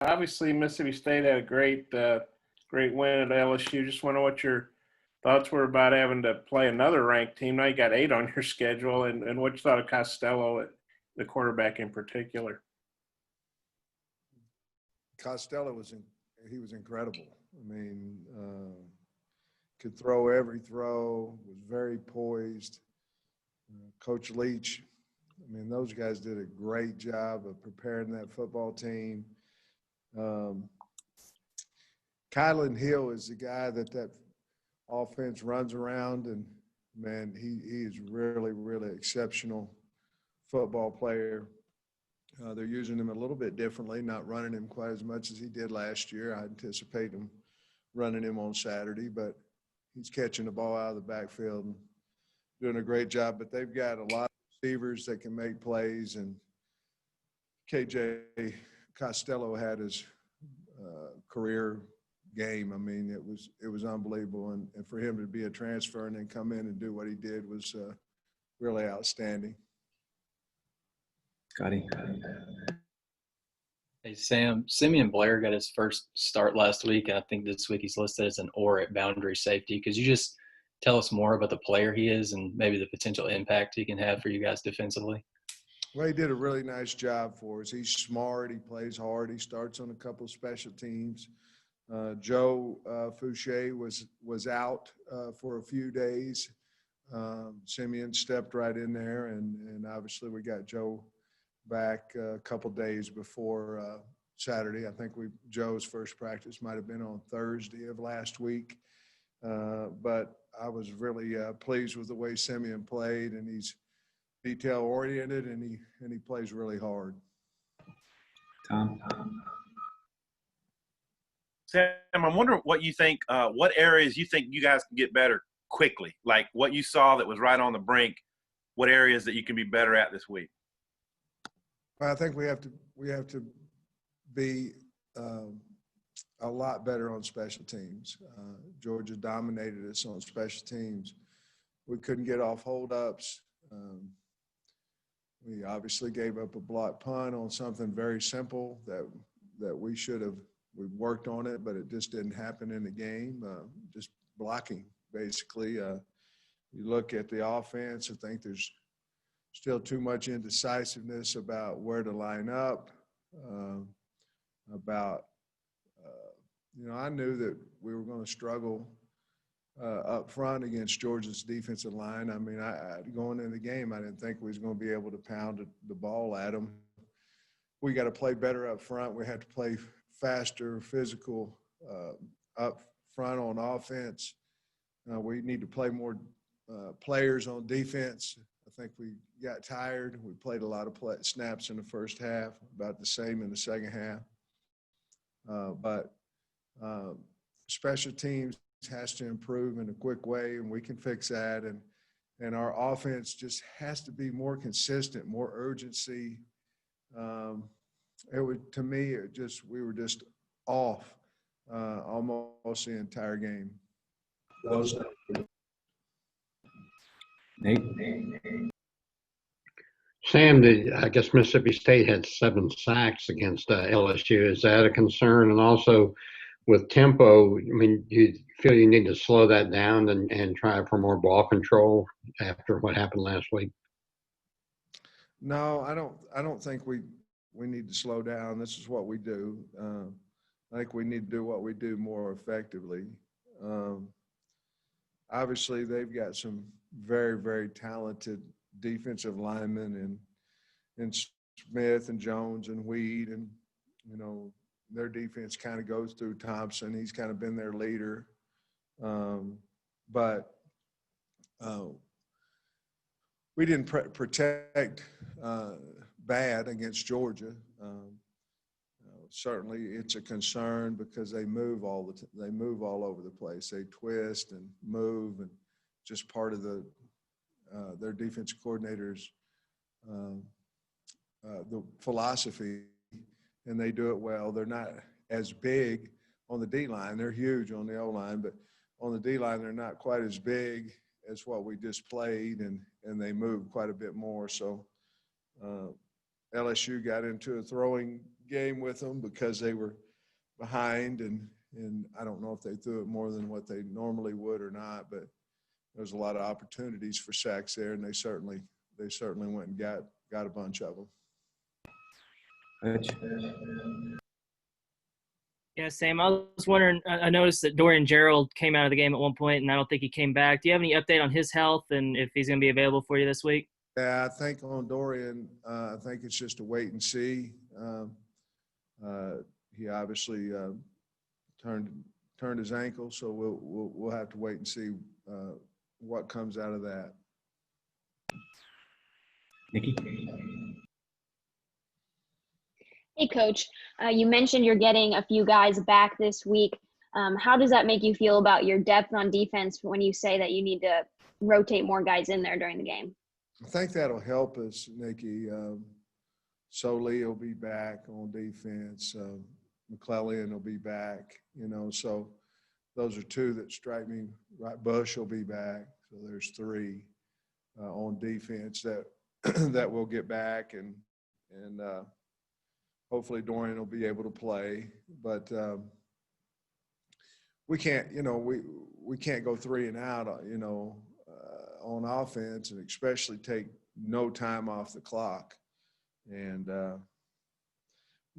Obviously, Mississippi State had a great win at LSU. Just wonder what your thoughts were about having to play another ranked team. Now you got 8 on your schedule, and what you thought of Costello, the quarterback in particular. Costello was incredible. I mean, could throw every throw, was very poised. Coach Leach, I mean, those guys did a great job of preparing that football team. Kylin Hill is the guy that offense runs around, and man, he is really, really exceptional football player. They're using him a little bit differently, not running him quite as much as he did last year. I anticipate him running him on Saturday, but he's catching the ball out of the backfield and doing a great job. But they've got a lot of receivers that can make plays, and KJ Costello had his career game. I mean, it was unbelievable, and for him to be a transfer and then come in and do what he did was really outstanding. Scotty. Hey, Sam, Simeon Blair got his first start last week, and I think this week he's listed as an or at boundary safety. Could you just tell us more about the player he is and maybe the potential impact he can have for you guys defensively? Well, he did a really nice job for us. He's smart. He plays hard. He starts on a couple of special teams. Joe Fouché was out for a few days. Simeon stepped right in there, and obviously we got Joe back a couple days before Saturday. I think Joe's first practice might have been on Thursday of last week. But I was really pleased with the way Simeon played, and he's detail oriented, and he plays really hard. Tom. Sam, I'm wondering what you think, what areas you think you guys can get better quickly, like what you saw that was right on the brink, what areas that you can be better at this week? Well, I think we have to be a lot better on special teams. Georgia dominated us on special teams. We couldn't get off holdups. We obviously gave up a block punt on something very simple that we should have. We worked on it, but it just didn't happen in the game. Just blocking, basically. You look at the offense, I think there's still too much indecisiveness about where to line up, I knew that we were going to struggle up front against Georgia's defensive line. I mean, going into the game, I didn't think we was going to be able to pound the ball at them. We got to play better up front. We had to play faster, physical up front on offense. We need to play more players on defense. I think we got tired. We played a lot of snaps in the first half, about the same in the second half. But special teams has to improve in a quick way, and we can fix that. And our offense just has to be more consistent, more urgency. To me, we were just off almost the entire game. Nate. Sam, I guess Mississippi State had 7 sacks against LSU. Is that a concern? And also with tempo, I mean, do you feel you need to slow that down and try for more ball control after what happened last week? No, I don't think we need to slow down. This is what we do. I think we need to do what we do more effectively. Obviously, they've got some very, very talented defensive linemen in Smith and Jones and Weed, and their defense kind of goes through Thompson. He's kind of been their leader, but we didn't protect bad against Georgia. Certainly, it's a concern because they move all over the place. They twist and move, and just part of their defense coordinators' the philosophy, and they do it well. They're not as big on the D line. They're huge on the O line, but on the D line, they're not quite as big as what we just played, and they move quite a bit more. So LSU got into a throwing game with them because they were behind, and I don't know if they threw it more than what they normally would or not, but there's a lot of opportunities for sacks there, and they certainly went and got a bunch of them. Coach. Yeah, Sam, I was wondering, I noticed that Dorian Gerald came out of the game at one point, and I don't think he came back. Do you have any update on his health and if he's going to be available for you this week? Yeah, I think on Dorian, I think it's just a wait and see. He obviously turned his ankle, so we'll have to wait and see what comes out of that. Nikki. Hey, Coach. You mentioned you're getting a few guys back this week. How does that make you feel about your depth on defense when you say that you need to rotate more guys in there during the game? I think that'll help us, Nikki. Soley will be back on defense. McClellan will be back, so those are two that strike me. Right, Bush will be back. So there's three on defense that will get back, and hopefully Dorian will be able to play. But we can't, we can't go 3 and out, on offense, and especially take no time off the clock. And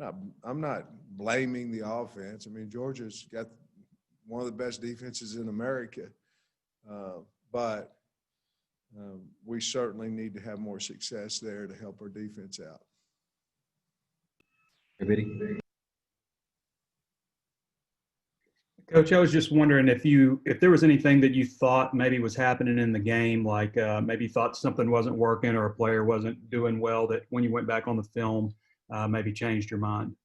I'm not blaming the offense. I mean, Georgia's got one of the best defenses in America, but we certainly need to have more success there to help our defense out. Coach, I was just wondering if there was anything that you thought maybe was happening in the game, like maybe you thought something wasn't working or a player wasn't doing well, that when you went back on the film, maybe changed your mind.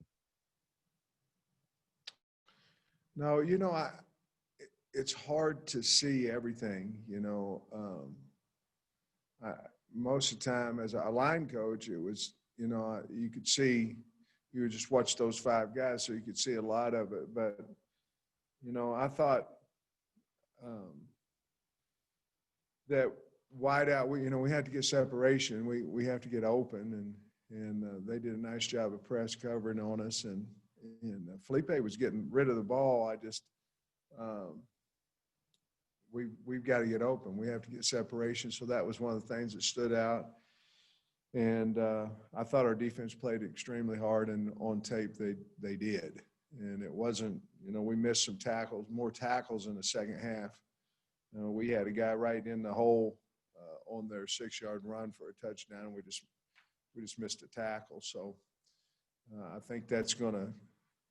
No, it's hard to see everything, most of the time as a line coach, it was, you could see, you would just watch those 5 guys, so you could see a lot of it. But, I thought that wide out, we had to get separation. We have to get open, and they did a nice job of press covering on us, and Felipe was getting rid of the ball. I just we've got to get open. We have to get separation. So that was one of the things that stood out. And I thought our defense played extremely hard, and on tape they did. And it wasn't, we missed some tackles, more tackles in the second half. We had a guy right in the hole on their 6-yard run for a touchdown. We just missed a tackle. So I think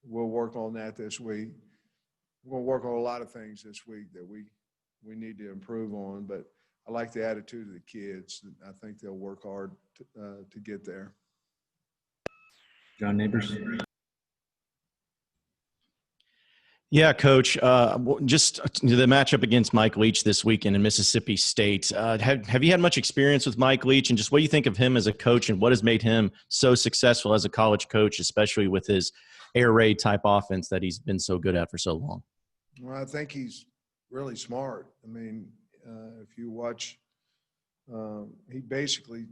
we'll work on that this week. We're going to work on a lot of things this week that we need to improve on, but I like the attitude of the kids. I think they'll work hard to get there. John Neighbors. Yeah, Coach. Just the matchup against Mike Leach this weekend in Mississippi State. Have you had much experience with Mike Leach, and just what do you think of him as a coach, and what has made him so successful as a college coach, especially with his air raid type offense that he's been so good at for so long? Well, I think he's really smart. I mean, if you watch, he basically,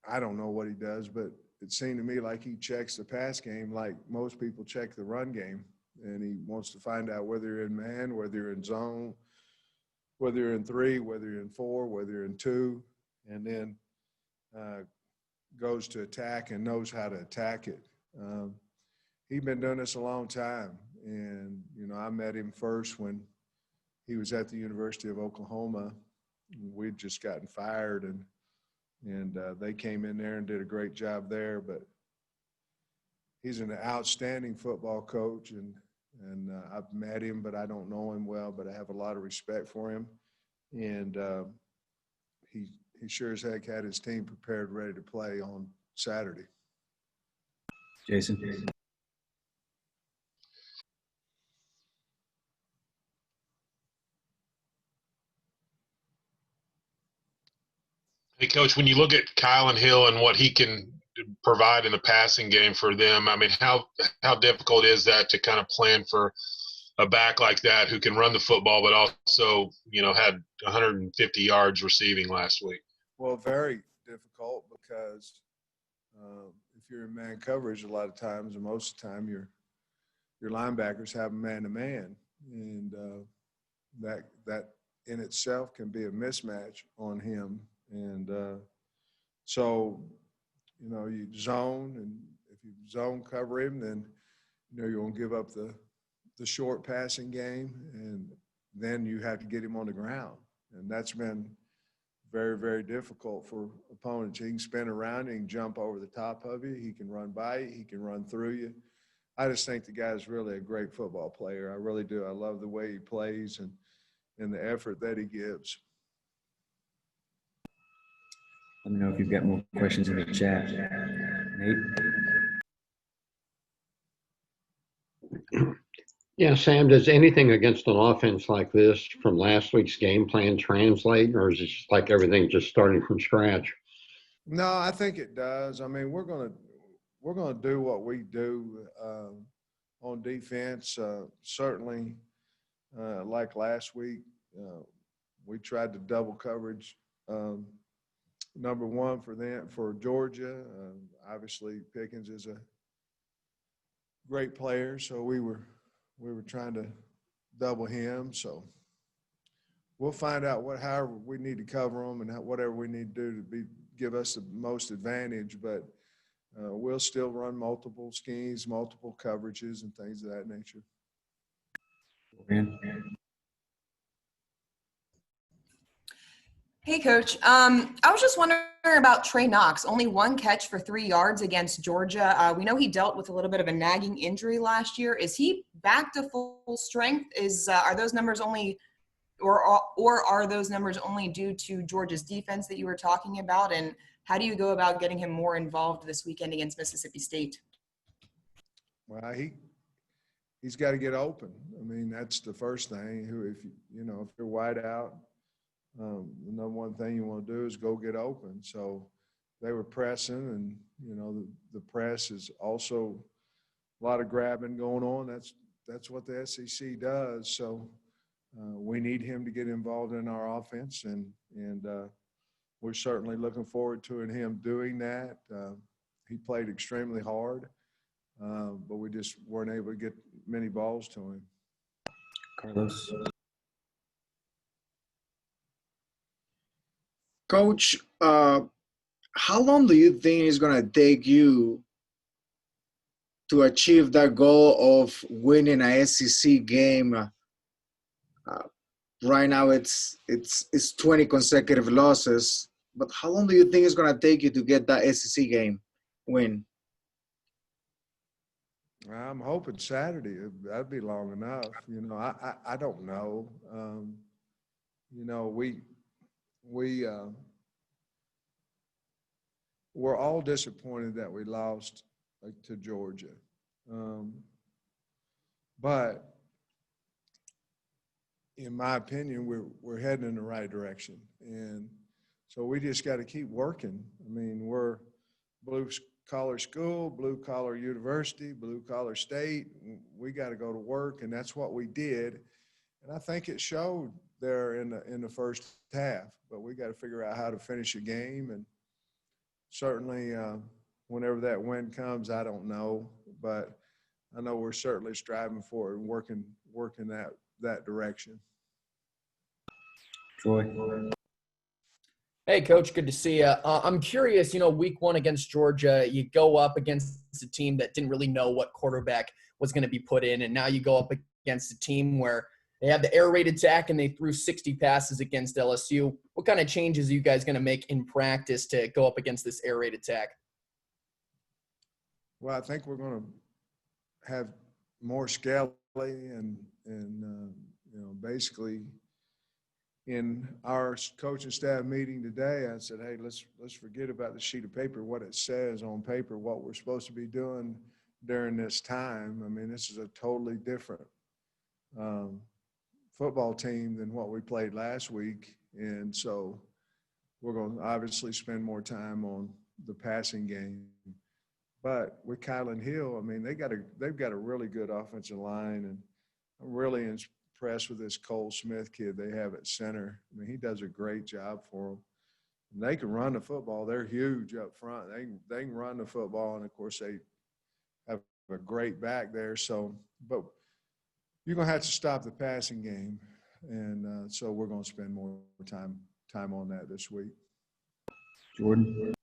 I don't know what he does, but it seemed to me like he checks the pass game like most people check the run game. And he wants to find out whether you're in man, whether you're in zone, whether you're in 3, whether you're in 4, whether you're in 2, and then goes to attack and knows how to attack it. He's been doing this a long time. And, I met him first when he was at the University of Oklahoma. We'd just gotten fired, and they came in there and did a great job there. But he's an outstanding football coach, and I've met him, but I don't know him well, but I have a lot of respect for him. And he sure as heck had his team prepared, ready to play on Saturday. Jason. Hey, Coach, when you look at Kylin Hill and what he can provide in the passing game for them, I mean, how difficult is that to kind of plan for a back like that who can run the football but also, had 150 yards receiving last week? Well, very difficult because if you're in man coverage, a lot of times, and most of the time, your linebackers have a man-to-man, and that in itself can be a mismatch on him. And so, you know, you zone, and if you zone cover him, then you know you're going to give up the short passing game, and then you have to get him on the ground, and that's been very, very difficult for opponents. He can spin around, he can jump over the top of you, he can run by you, he can run through you. I just think the guy's really a great football player. I really do. I love the way he plays and the effort that he gives. Let me know if you've got more questions in the chat. Nate? Yeah, Sam, does anything against an offense like this from last week's game plan translate, or is it just like everything just starting from scratch? No, I think it does. I mean, we're gonna do what we do on defense. Certainly, like last week, we tried to double coverage. Number one for Georgia. Obviously, Pickens is a great player, so we were trying to double him. So we'll find out however we need to cover them and whatever we need to do to give us the most advantage. But we'll still run multiple schemes, multiple coverages, and things of that nature. Hey, Coach. I was just wondering about Trey Knox. Only one catch for 3 yards against Georgia. We know he dealt with a little bit of a nagging injury last year. Is he back to full strength? Are those numbers only, or are those numbers only due to Georgia's defense that you were talking about? And how do you go about getting him more involved this weekend against Mississippi State? Well, he's got to get open. I mean, that's the first thing. If you're wide out, the number one thing you want to do is go get open. So they were pressing, and the press is also a lot of grabbing going on. That's what the SEC does. So we need him to get involved in our offense, and we're certainly looking forward to him doing that. He played extremely hard, but we just weren't able to get many balls to him. Carlos? Coach, how long do you think it's going to take you to achieve that goal of winning a SEC game? Right now it's 20 consecutive losses, but how long do you think it's going to take you to get that SEC game win? I'm hoping Saturday. That'd be long enough. I don't know. We're all disappointed that we lost to Georgia. But in my opinion, we're heading in the right direction. And so we just got to keep working. I mean, we're blue-collar school, blue-collar university, blue-collar state. We got to go to work, and that's what we did. And I think it showed there in the first half. But we got to figure out how to finish a game. And certainly, whenever that win comes, I don't know. But I know we're certainly striving for it and working that direction. Troy? Hey, Coach, good to see you. I'm curious, week one against Georgia, you go up against a team that didn't really know what quarterback was going to be put in, and now you go up against a team where they have the air raid attack and they threw 60 passes against LSU. What kind of changes are you guys going to make in practice to go up against this air raid attack? Well, I think we're going to have more Skelly and basically in our coaching staff meeting today, I said, hey, let's forget about the sheet of paper, what it says on paper, what we're supposed to be doing during this time. I mean, this is a totally different football team than what we played last week. And so we're going to obviously spend more time on the passing game. But with Kylin Hill, I mean, they've got a really good offensive line, and I'm really impressed with this Cole Smith kid they have at center. I mean, he does a great job for them. They can run the football. They're huge up front. They can run the football, and of course they have a great back there. So, but you're going to have to stop the passing game, and so we're going to spend more time on that this week. Jordan.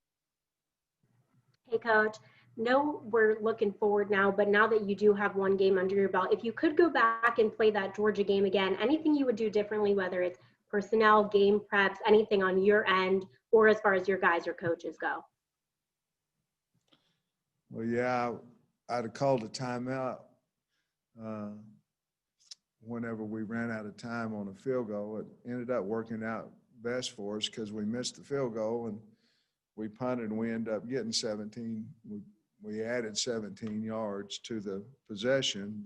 Hey, Coach. No, we're looking forward now, but now that you do have one game under your belt, if you could go back and play that Georgia game again, anything you would do differently, whether it's personnel, game preps, anything on your end, or as far as your guys or coaches go? Well, yeah, I'd have called a timeout whenever we ran out of time on a field goal. It ended up working out best for us because we missed the field goal and we punted and we ended up getting 17. We added 17 yards to the possession,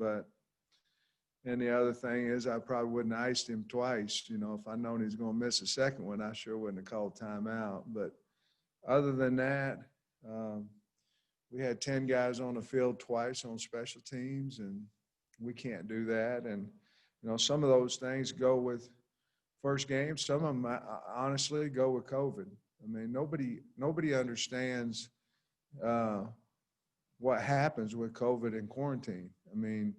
and the other thing is I probably wouldn't have iced him twice. You know, if I'd known he was going to miss a second one, I sure wouldn't have called timeout. But other than that, we had 10 guys on the field twice on special teams, and we can't do that. And, you know, some of those things go with first game. Some of them, honestly, go with COVID. I mean, nobody understands what happens with COVID and quarantine. I mean,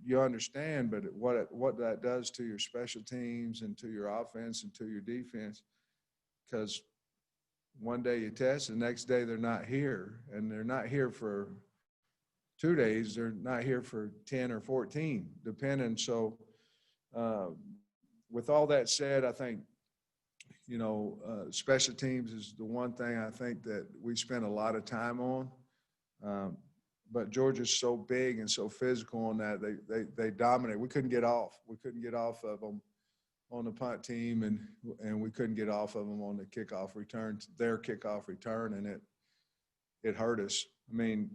you understand, but what that does to your special teams and to your offense and to your defense, because one day you test, the next day they're not here, and they're not here for 2 days. They're not here for 10 or 14, depending. So with all that said, I think, you know, special teams is the one thing I think that we spend a lot of time on. But Georgia's so big and so physical on that, they dominate. We couldn't get off. We couldn't get off of them on the punt team, and we couldn't get off of them on the kickoff return, their kickoff return, and it hurt us. I mean,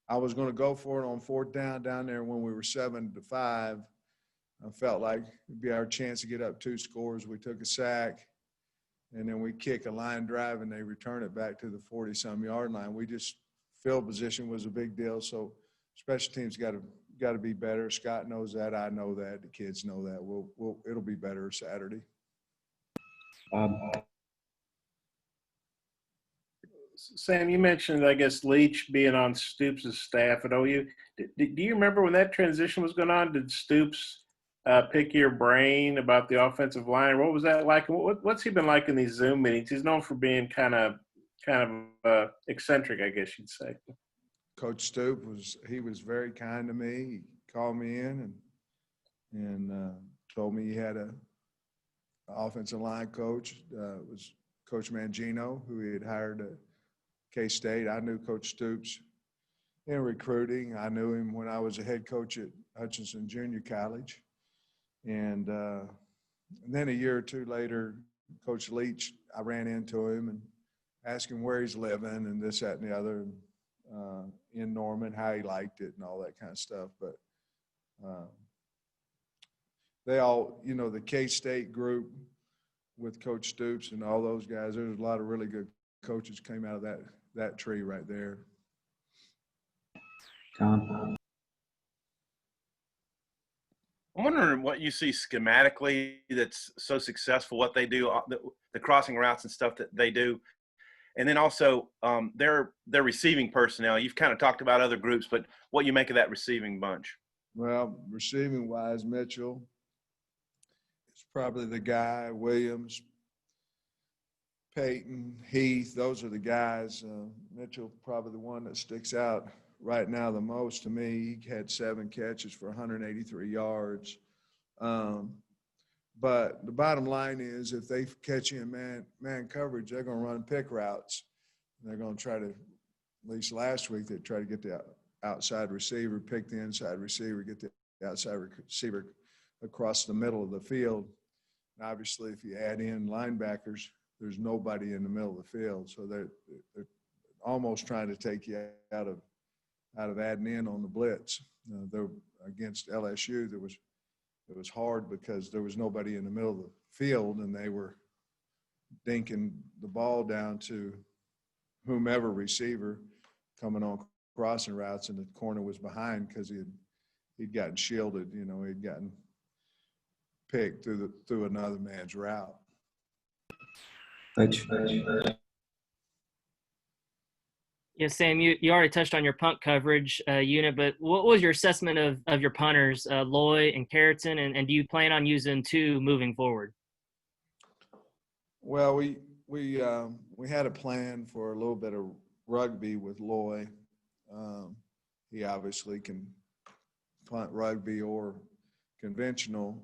I was going to go for it on fourth down there when we were 7-5. I felt like it'd be our chance to get up 2 scores. We took a sack, and then we kick a line drive, and they return it back to the 40-some yard line. We just field position was a big deal. So special teams got to be better. Scott knows that. I know that. The kids know that. It'll be better Saturday. Sam, you mentioned, I guess, Leach being on Stoops' staff at OU. Do you remember when that transition was going on? Did Stoops pick your brain about the offensive line? What was that like? What's he been like in these Zoom meetings? He's known for being kind of eccentric, I guess you'd say. Coach Stoops was very kind to me. He called me in and told me he had an offensive line coach. It was Coach Mangino, who he had hired at K-State. I knew Coach Stoops in recruiting. I knew him when I was a head coach at Hutchinson Junior College. And then a year or two later, Coach Leach, I ran into him and asked him where he's living and this, that, and the other, in Norman, how he liked it and all that kind of stuff. But they all, you know, the K-State group with Coach Stoops and all those guys, there's a lot of really good coaches came out of that tree right there. Tom? I'm wondering what you see schematically that's so successful, what they do, the crossing routes and stuff that they do. And then also their receiving personnel. You've kind of talked about other groups, but what you make of that receiving bunch? Well, receiving-wise, Mitchell is probably the guy. Williams, Peyton, Heath, those are the guys. Mitchell probably the one that sticks out right now the most to me. He had 7 catches for 183 yards. But the bottom line is if they catch you in man coverage, they're going to run pick routes. And they're going to try to, at least last week, they tried to get the outside receiver, pick the inside receiver, get the outside receiver across the middle of the field. And obviously, if you add in linebackers, there's nobody in the middle of the field. So they're almost trying to take you out of adding in on the blitz. Against LSU, it was hard because there was nobody in the middle of the field, and they were dinking the ball down to whomever receiver coming on crossing routes, and the corner was behind because he'd gotten shielded. You know, he'd gotten picked through another man's route. Coach. Yeah, Sam, you already touched on your punt coverage unit, but what was your assessment of your punters, Loy and Carrollton, and do you plan on using two moving forward? Well, we had a plan for a little bit of rugby with Loy. He obviously can punt rugby or conventional.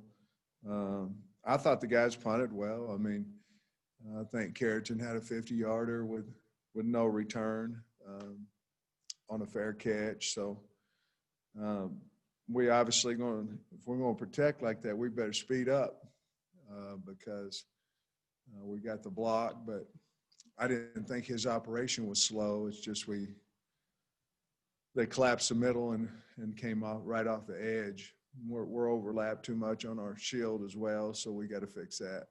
I thought the guys punted well. I mean, I think Carrollton had a 50-yarder with no return on a fair catch. So we obviously if we're going to protect like that, we better speed up because we got the block. But I didn't think his operation was slow. It's just they collapsed the middle and came off right off the edge. We're overlapped too much on our shield as well, so we got to fix that.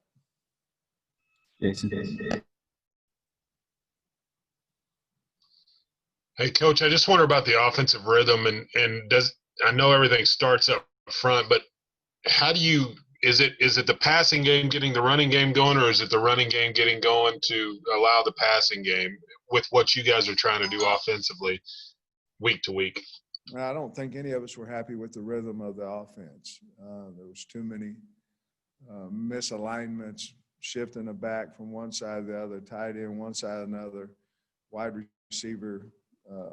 Jason. Hey, Coach, I just wonder about the offensive rhythm, and I know everything starts up front, but how do you is it the passing game getting the running game going, or is it the running game getting going to allow the passing game with what you guys are trying to do offensively week to week? I don't think any of us were happy with the rhythm of the offense. There was too many misalignments, shifting the back from one side to the other, tight end one side to another, wide receiver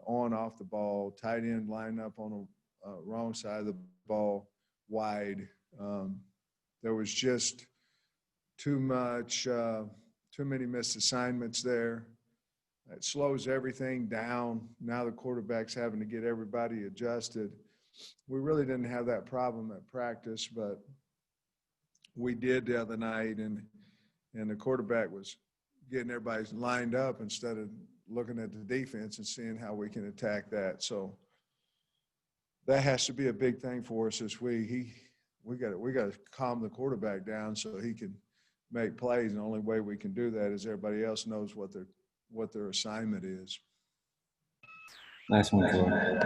on off the ball, tight end lined up on the wrong side of the ball, wide. There was just too many missed assignments there. It slows everything down. Now the quarterback's having to get everybody adjusted. We really didn't have that problem at practice, but we did the other night, and the quarterback was getting everybody lined up instead of looking at the defense and seeing how we can attack that. So that has to be a big thing for us this week. We got to calm the quarterback down so he can make plays, and the only way we can do that is everybody else knows what their assignment is. Last one, Troy.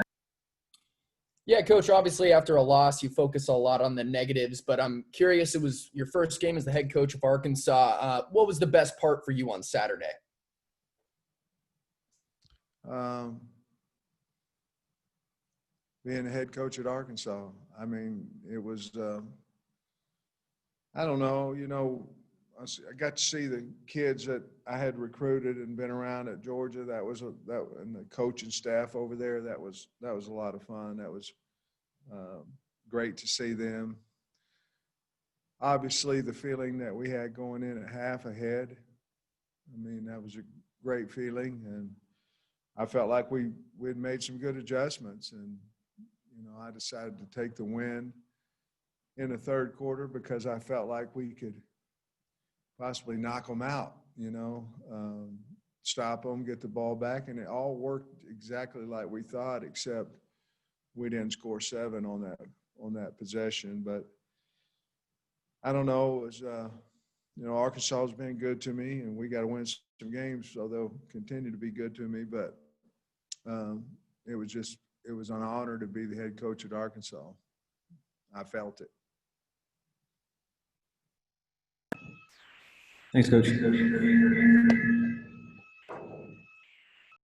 Yeah, Coach, obviously after a loss, you focus a lot on the negatives, but I'm curious, it was your first game as the head coach of Arkansas. What was the best part for you on Saturday? Being the head coach at Arkansas. I mean, it was, I don't know, I got to see the kids that I had recruited and been around at Georgia. And the coaching staff over there. That was a lot of fun. That was great to see them. Obviously, the feeling that we had going in at half ahead. I mean, that was a great feeling, and I felt like we had made some good adjustments. And I decided to take the win in the third quarter because I felt like we could possibly knock them out, stop them, get the ball back. And it all worked exactly like we thought, except we didn't score 7 on that possession. But I don't know. It was, Arkansas has been good to me, and we got to win some games, so they'll continue to be good to me. But it was an honor to be the head coach at Arkansas. I felt it. Thanks, Coach.